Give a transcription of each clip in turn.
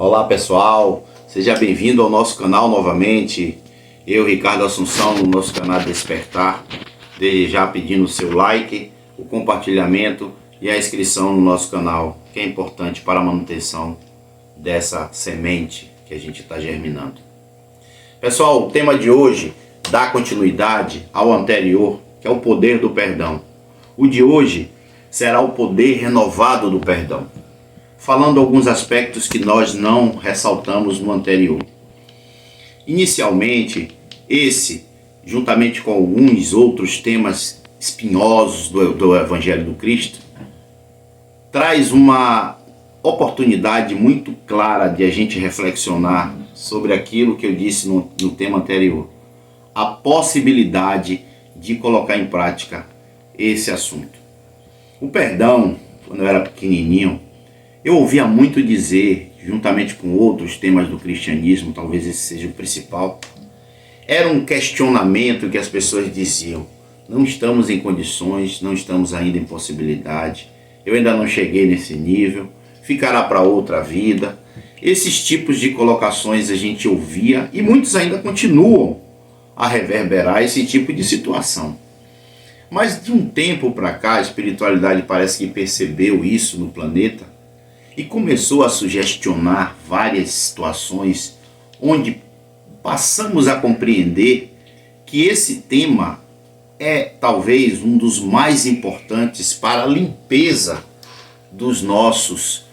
Olá pessoal, seja bem-vindo ao nosso canal novamente. Eu, Ricardo Assunção, no nosso canal Despertar. Desde já pedindo o seu like, o compartilhamento e a inscrição no nosso canal, que é importante para a manutenção dessa semente que a gente está germinando. Pessoal, o tema de hoje dá continuidade ao anterior, que é o poder do perdão. O de hoje será o poder renovado do perdão, falando alguns aspectos que nós não ressaltamos no anterior. Inicialmente, esse, juntamente com alguns outros temas espinhosos do Evangelho do Cristo, traz uma oportunidade muito clara de a gente reflexionar sobre aquilo que eu disse no tema anterior, a possibilidade de colocar em prática esse assunto. O perdão, quando eu era pequenininho, eu ouvia muito dizer, juntamente com outros temas do cristianismo, talvez esse seja o principal, era um questionamento que as pessoas diziam: não estamos em condições, não estamos ainda em possibilidade, eu ainda não cheguei nesse nível, ficará para outra vida. Esses tipos de colocações a gente ouvia e muitos ainda continuam a reverberar esse tipo de situação. Mas de um tempo para cá, a espiritualidade parece que percebeu isso no planeta e começou a sugestionar várias situações onde passamos a compreender que esse tema é talvez um dos mais importantes para a limpeza dos nossos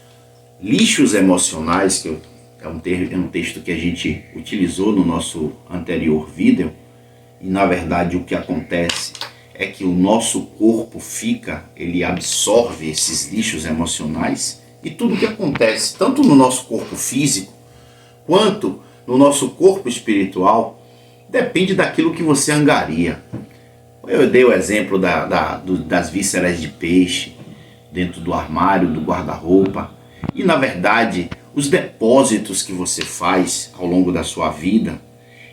lixos emocionais, que é um texto que a gente utilizou no nosso anterior vídeo, e na verdade o que acontece é que o nosso corpo ele absorve esses lixos emocionais, e tudo que acontece, tanto no nosso corpo físico, quanto no nosso corpo espiritual, depende daquilo que você angaria. Eu dei o exemplo das vísceras de peixe, dentro do armário, do guarda-roupa, e na verdade, os depósitos que você faz ao longo da sua vida,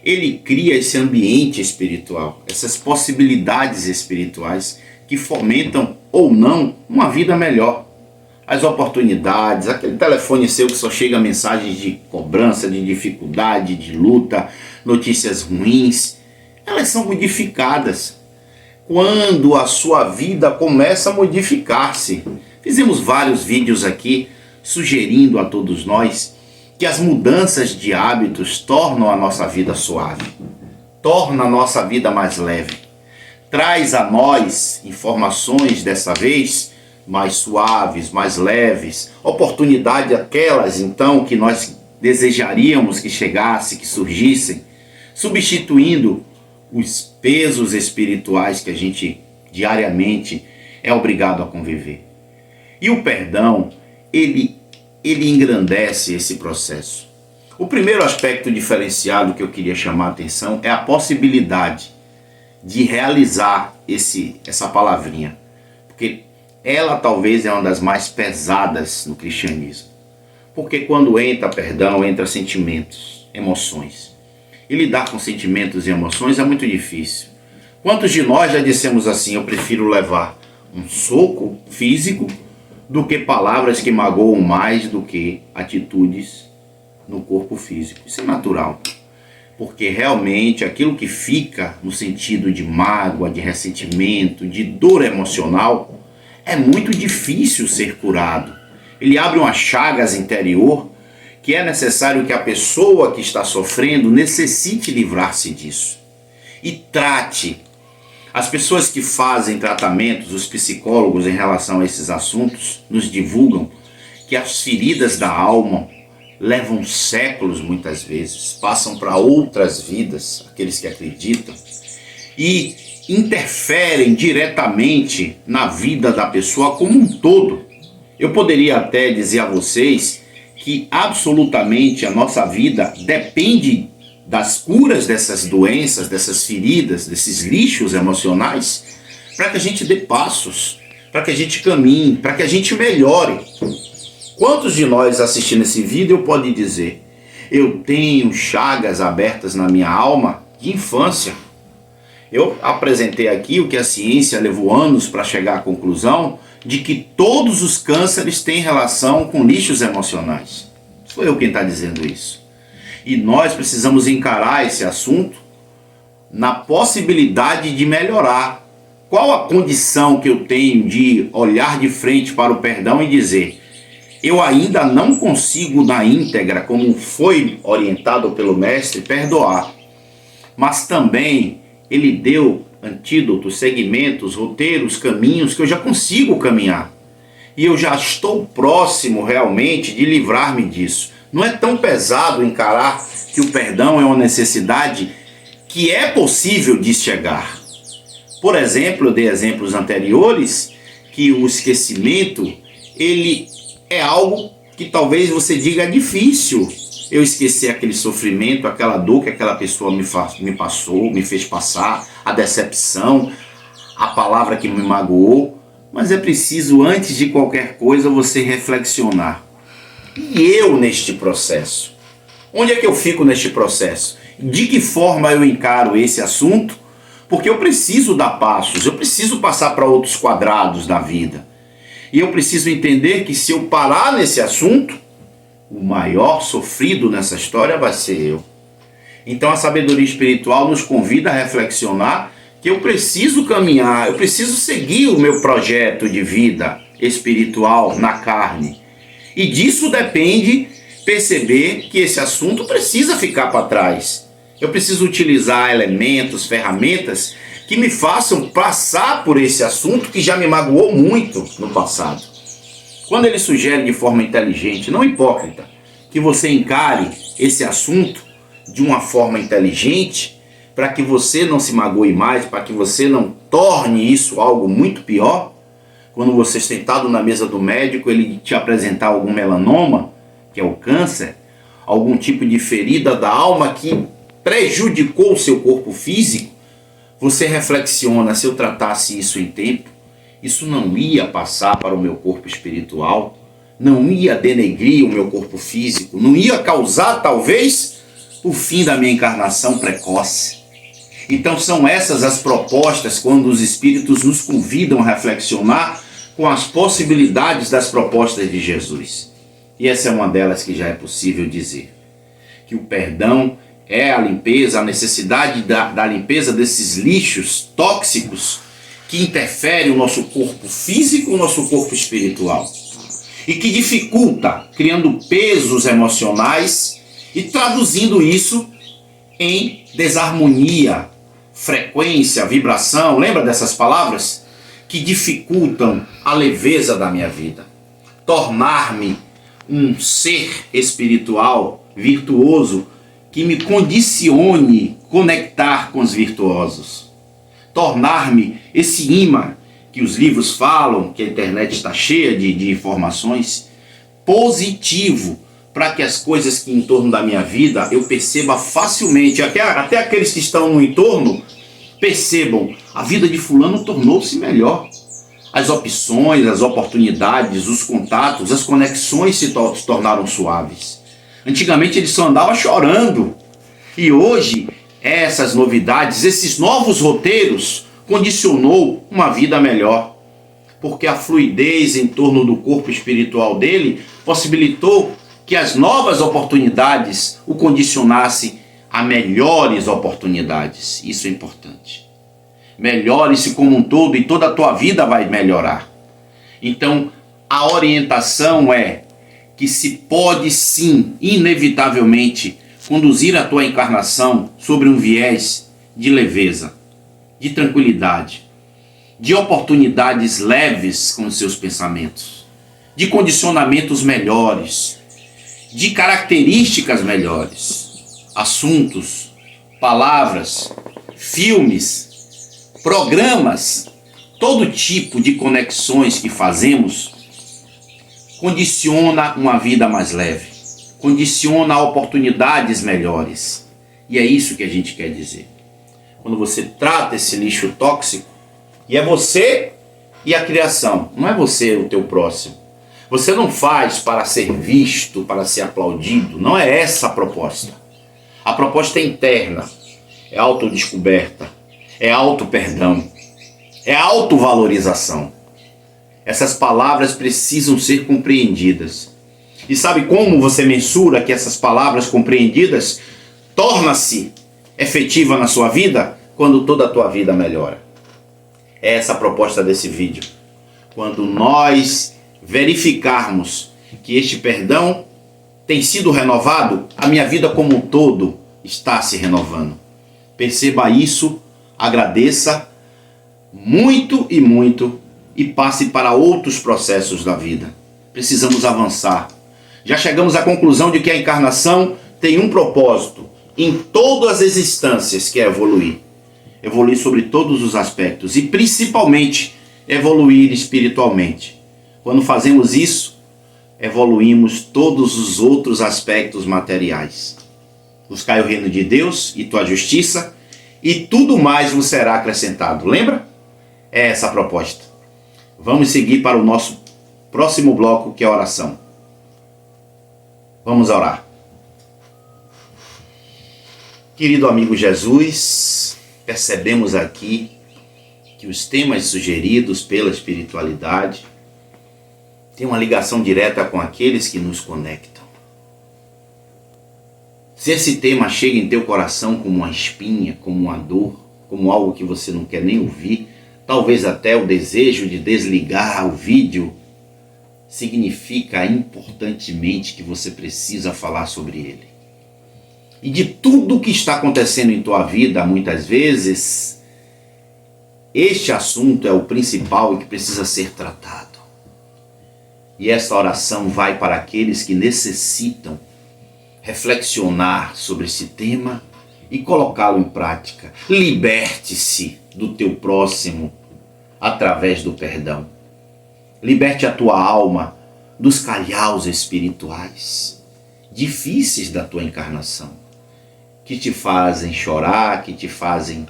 ele cria esse ambiente espiritual, essas possibilidades espirituais que fomentam ou não uma vida melhor. As oportunidades, aquele telefone seu que só chega mensagens de cobrança, de dificuldade, de luta, notícias ruins, elas são modificadas quando a sua vida começa a modificar-se. Fizemos vários vídeos aqui sugerindo a todos nós que as mudanças de hábitos tornam a nossa vida suave, torna a nossa vida mais leve, traz a nós informações dessa vez mais suaves, mais leves, oportunidade aquelas então que nós desejaríamos que chegasse, que surgissem, substituindo os pesos espirituais que a gente diariamente é obrigado a conviver. E o perdão, ele engrandece esse processo. O primeiro aspecto diferenciado que eu queria chamar a atenção é a possibilidade de realizar essa palavrinha, porque ela talvez é uma das mais pesadas no cristianismo. Porque quando entra perdão, entra sentimentos, emoções. E lidar com sentimentos e emoções é muito difícil. Quantos de nós já dissemos assim: eu prefiro levar um soco físico do que palavras que magoam mais do que atitudes no corpo físico? Isso é natural. Porque realmente aquilo que fica no sentido de mágoa, de ressentimento, de dor emocional, é muito difícil ser curado. Ele abre uma chagas interior que é necessário que a pessoa que está sofrendo necessite livrar-se disso. E trate. As pessoas que fazem tratamentos, os psicólogos em relação a esses assuntos, nos divulgam que as feridas da alma levam séculos muitas vezes, passam para outras vidas, aqueles que acreditam, e interferem diretamente na vida da pessoa como um todo. Eu poderia até dizer a vocês que absolutamente a nossa vida depende das curas dessas doenças, dessas feridas, desses lixos emocionais, para que a gente dê passos, para que a gente caminhe, para que a gente melhore. Quantos de nós assistindo esse vídeo podem dizer: eu tenho chagas abertas na minha alma de infância? Eu apresentei aqui o que a ciência levou anos para chegar à conclusão de que todos os cânceres têm relação com lixos emocionais. Sou eu quem está dizendo isso. E nós precisamos encarar esse assunto na possibilidade de melhorar. Qual a condição que eu tenho de olhar de frente para o perdão e dizer: eu ainda não consigo na íntegra, como foi orientado pelo mestre, perdoar. Mas também ele deu antídotos, segmentos, roteiros, caminhos que eu já consigo caminhar. E eu já estou próximo realmente de livrar-me disso. Não é tão pesado encarar que o perdão é uma necessidade que é possível de chegar. Por exemplo, eu dei exemplos anteriores que o esquecimento, ele é algo que talvez você diga é difícil. Eu esqueci aquele sofrimento, aquela dor que aquela pessoa me passou, me fez passar, a decepção, a palavra que me magoou. Mas é preciso, antes de qualquer coisa, você reflexionar. E eu neste processo? Onde é que eu fico neste processo? De que forma eu encaro esse assunto? Porque eu preciso dar passos, eu preciso passar para outros quadrados da vida. E eu preciso entender que se eu parar nesse assunto, o maior sofrido nessa história vai ser eu. Então a sabedoria espiritual nos convida a reflexionar que eu preciso caminhar, eu preciso seguir o meu projeto de vida espiritual na carne. E disso depende perceber que esse assunto precisa ficar para trás. Eu preciso utilizar elementos, ferramentas que me façam passar por esse assunto que já me magoou muito no passado. Quando ele sugere de forma inteligente, não hipócrita, que você encare esse assunto de uma forma inteligente, para que você não se magoe mais, para que você não torne isso algo muito pior, quando você sentado na mesa do médico, ele te apresentar algum melanoma, que é o câncer, algum tipo de ferida da alma que prejudicou o seu corpo físico, você reflexiona: se eu tratasse isso em tempo, isso não ia passar para o meu corpo espiritual, não ia denegrir o meu corpo físico, não ia causar talvez o fim da minha encarnação precoce. Então são essas as propostas quando os espíritos nos convidam a reflexionar com as possibilidades das propostas de Jesus. E essa é uma delas que já é possível dizer. Que o perdão é a limpeza, a necessidade da limpeza desses lixos tóxicos que interferem o nosso corpo físico e o nosso corpo espiritual. E que dificulta, criando pesos emocionais e traduzindo isso em desarmonia, frequência, vibração. Lembra dessas palavras? Que dificultam a leveza da minha vida. Tornar-me um ser espiritual virtuoso que me condicione conectar com os virtuosos. Tornar-me esse imã que os livros falam, que a internet está cheia de informações, positivo, para que as coisas que em torno da minha vida eu perceba facilmente, até aqueles que estão no entorno percebam: a vida de fulano tornou-se melhor. As opções, as oportunidades, os contatos, as conexões se tornaram suaves. Antigamente ele só andava chorando. E hoje, essas novidades, esses novos roteiros, condicionou uma vida melhor. Porque a fluidez em torno do corpo espiritual dele possibilitou que as novas oportunidades o condicionassem a melhores oportunidades. Isso é importante. Melhore-se como um todo e toda a tua vida vai melhorar. Então, a orientação é que se pode sim, inevitavelmente, conduzir a tua encarnação sobre um viés de leveza, de tranquilidade, de oportunidades leves com os seus pensamentos, de condicionamentos melhores, de características melhores, assuntos, palavras, filmes, programas, todo tipo de conexões que fazemos condiciona uma vida mais leve, condiciona oportunidades melhores. E é isso que a gente quer dizer. Quando você trata esse lixo tóxico, e é você e a criação, não é você o teu próximo. Você não faz para ser visto, para ser aplaudido, não é essa a proposta. A proposta é interna, é autodescoberta, é auto-perdão, é autovalorização. Essas palavras precisam ser compreendidas. E sabe como você mensura que essas palavras compreendidas torna-se efetiva na sua vida? Quando toda a tua vida melhora. É essa a proposta desse vídeo. Quando nós verificarmos que este perdão tem sido renovado, a minha vida como um todo está se renovando. Perceba isso, agradeça muito e passe para outros processos da vida. Precisamos avançar. Já chegamos à conclusão de que a encarnação tem um propósito em todas as instâncias, que é evoluir. Evoluir sobre todos os aspectos e principalmente evoluir espiritualmente. Quando fazemos isso, evoluímos todos os outros aspectos materiais. Buscai o reino de Deus e tua justiça, e tudo mais vos será acrescentado. Lembra? É essa a proposta. Vamos seguir para o nosso próximo bloco, que é a oração. Vamos orar. Querido amigo Jesus, percebemos aqui que os temas sugeridos pela espiritualidade têm uma ligação direta com aqueles que nos conectam. Se esse tema chega em teu coração como uma espinha, como uma dor, como algo que você não quer nem ouvir, talvez até o desejo de desligar o vídeo, significa importantemente que você precisa falar sobre ele. E de tudo o que está acontecendo em tua vida, muitas vezes, este assunto é o principal e que precisa ser tratado. E essa oração vai para aqueles que necessitam reflexionar sobre esse tema e colocá-lo em prática. Liberte-se do teu próximo através do perdão. Liberte a tua alma dos calhaus espirituais difíceis da tua encarnação, que te fazem chorar, que te fazem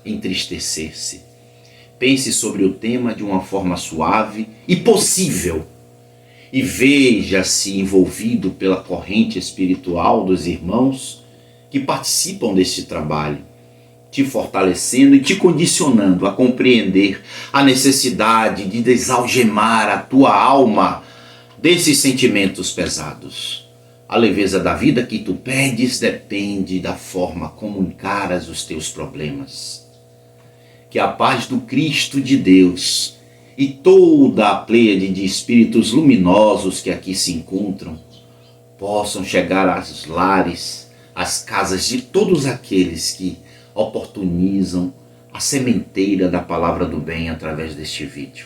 entristecer-se. Pense sobre o tema de uma forma suave e possível e veja-se envolvido pela corrente espiritual dos irmãos que participam deste trabalho, te fortalecendo e te condicionando a compreender a necessidade de desalgemar a tua alma desses sentimentos pesados. A leveza da vida que tu pedes depende da forma como encaras os teus problemas. Que a paz do Cristo de Deus e toda a pleiade de espíritos luminosos que aqui se encontram possam chegar aos lares, às casas de todos aqueles que oportunizam a sementeira da palavra do bem através deste vídeo.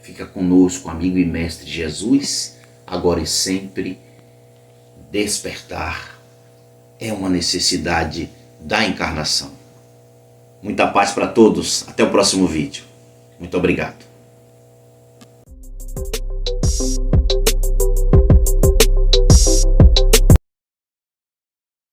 Fica conosco, amigo e mestre Jesus, agora e sempre. Despertar é uma necessidade da encarnação. Muita paz para todos. Até o próximo vídeo. Muito obrigado.